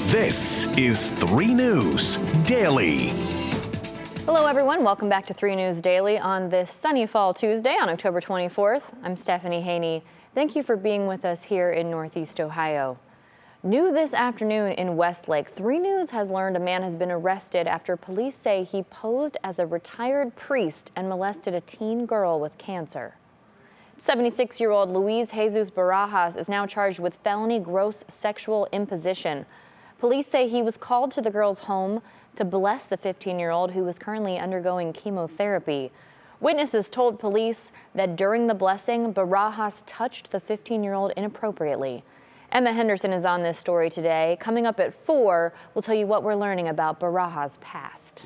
This is 3 News Daily. Hello everyone, welcome back to 3 News Daily on this sunny fall Tuesday on October 24th. I'm Stephanie Haney. Thank you for being with us here in Northeast Ohio. New this afternoon in Westlake, 3 News has learned a man has been arrested after police say he posed as a retired priest and molested a teen girl with cancer. 76-year-old Luis Jesus Barajas is now charged with felony gross sexual imposition. Police say he was called to the girl's home to bless the 15-year-old who was currently undergoing chemotherapy. Witnesses told police that during the blessing, Barajas touched the 15-year-old inappropriately. Emma Henderson is on this story today. Coming up at 4, we'll tell you what we're learning about Barajas' past.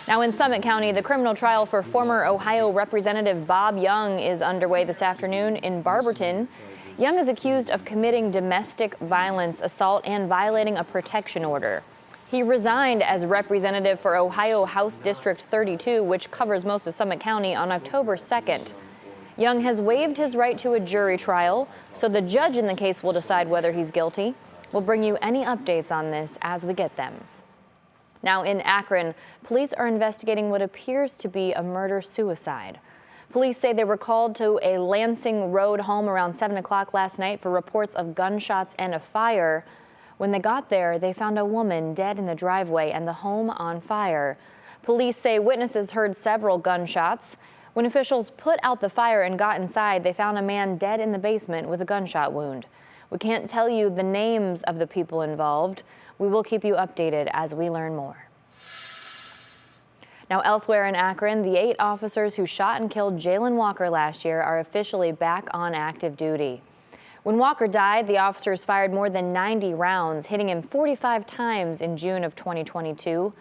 Now in Summit County, the criminal trial for former Ohio Representative Bob Young is underway this afternoon in Barberton. Young is accused of committing domestic violence, assault, and violating a protection order. He resigned as representative for Ohio House District 32, which covers most of Summit County, on October 2nd. Young has waived his right to a jury trial, so the judge in the case will decide whether he's guilty. We'll bring you any updates on this as we get them. Now in Akron, police are investigating what appears to be a murder-suicide. Police say they were called to a Lansing Road home around 7 o'clock last night for reports of gunshots and a fire. When they got there, they found a woman dead in the driveway and the home on fire. Police say witnesses heard several gunshots. When officials put out the fire and got inside, they found a man dead in the basement with a gunshot wound. We can't tell you the names of the people involved. We will keep you updated as we learn more. Now elsewhere in Akron, the 8 officers who shot and killed Jayland Walker last year are officially back on active duty. When Walker died, the officers fired more than 90 rounds, hitting him 45 times in June of 2022.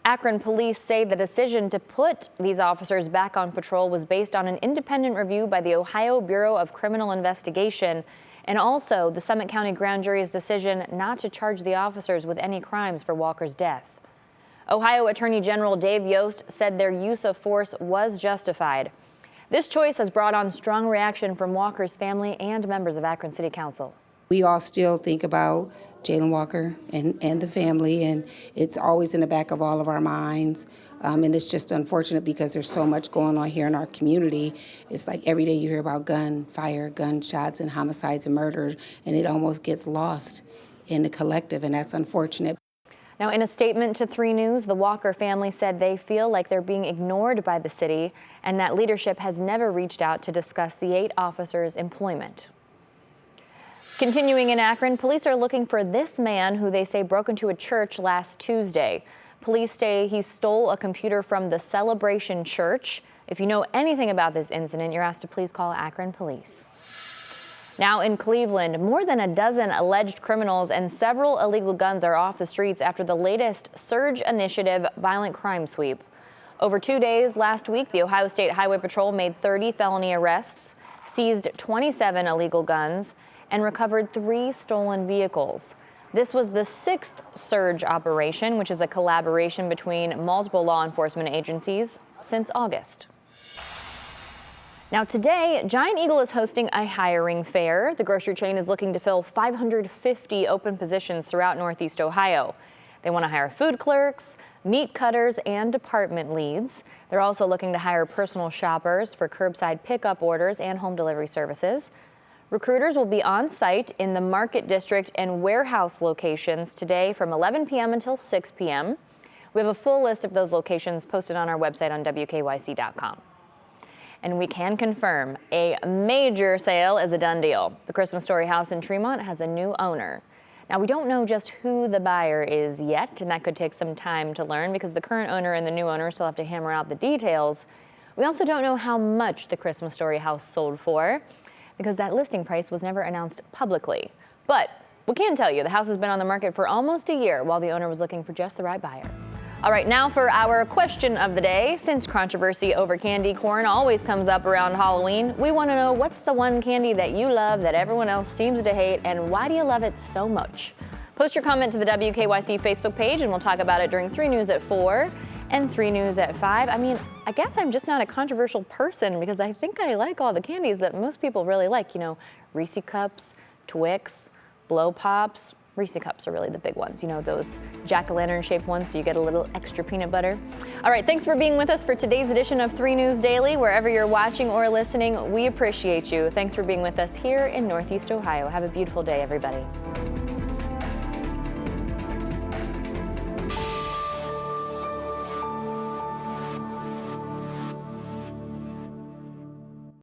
Akron police say the decision to put these officers back on patrol was based on an independent review by the Ohio Bureau of Criminal Investigation and also the Summit County Grand Jury's decision not to charge the officers with any crimes for Walker's death. Ohio Attorney General Dave Yost said their use of force was justified. This choice has brought on strong reaction from Walker's family and members of Akron City Council. We all still think about Jayland Walker and the family, and it's always in the back of all of our minds. And it's just unfortunate because there's so much going on here in our community. It's like every day you hear about gunfire, gunshots, and homicides and murders, and it almost gets lost in the collective, and that's unfortunate. Now, in a statement to 3 News, the Walker family said they feel like they're being ignored by the city and that leadership has never reached out to discuss the 8 officers' employment. Continuing in Akron, police are looking for this man who they say broke into a church last Tuesday. Police say he stole a computer from the Celebration Church. If you know anything about this incident, you're asked to please call Akron Police. Now in Cleveland, more than a dozen alleged criminals and several illegal guns are off the streets after the latest Surge Initiative violent crime sweep. Over 2 days last week, the Ohio State Highway Patrol made 30 felony arrests, seized 27 illegal guns, and recovered 3 stolen vehicles. This was the 6th Surge operation, which is a collaboration between multiple law enforcement agencies, since August. Now today, Giant Eagle is hosting a hiring fair. The grocery chain is looking to fill 550 open positions throughout Northeast Ohio. They want to hire food clerks, meat cutters, and department leads. They're also looking to hire personal shoppers for curbside pickup orders and home delivery services. Recruiters will be on site in the Market District and warehouse locations today from 11 p.m. until 6 p.m. We have a full list of those locations posted on our website on WKYC.com. And we can confirm a major sale is a done deal. The Christmas Story house in Tremont has a new owner. Now, we don't know just who the buyer is yet, and that could take some time to learn because the current owner and the new owner still have to hammer out the details. We also don't know how much the Christmas Story house sold for because that listing price was never announced publicly. But we can tell you the house has been on the market for almost a year while the owner was looking for just the right buyer. All right, now for our question of the day. Since controversy over candy corn always comes up around Halloween, we want to know what's the one candy that you love that everyone else seems to hate, and why do you love it so much? Post your comment to the WKYC Facebook page, and we'll talk about it during 3 News at 4 and 3 News at 5. I mean, I guess I'm just not a controversial person because I think I like all the candies that most people really like. You know, Reese Cups, Twix, Blow Pops, Reese cups are really the big ones, you know, those jack-o'-lantern shaped ones, so you get a little extra peanut butter. All right, thanks for being with us for today's edition of 3 News Daily. Wherever you're watching or listening, we appreciate you. Thanks for being with us here in Northeast Ohio. Have a beautiful day, everybody.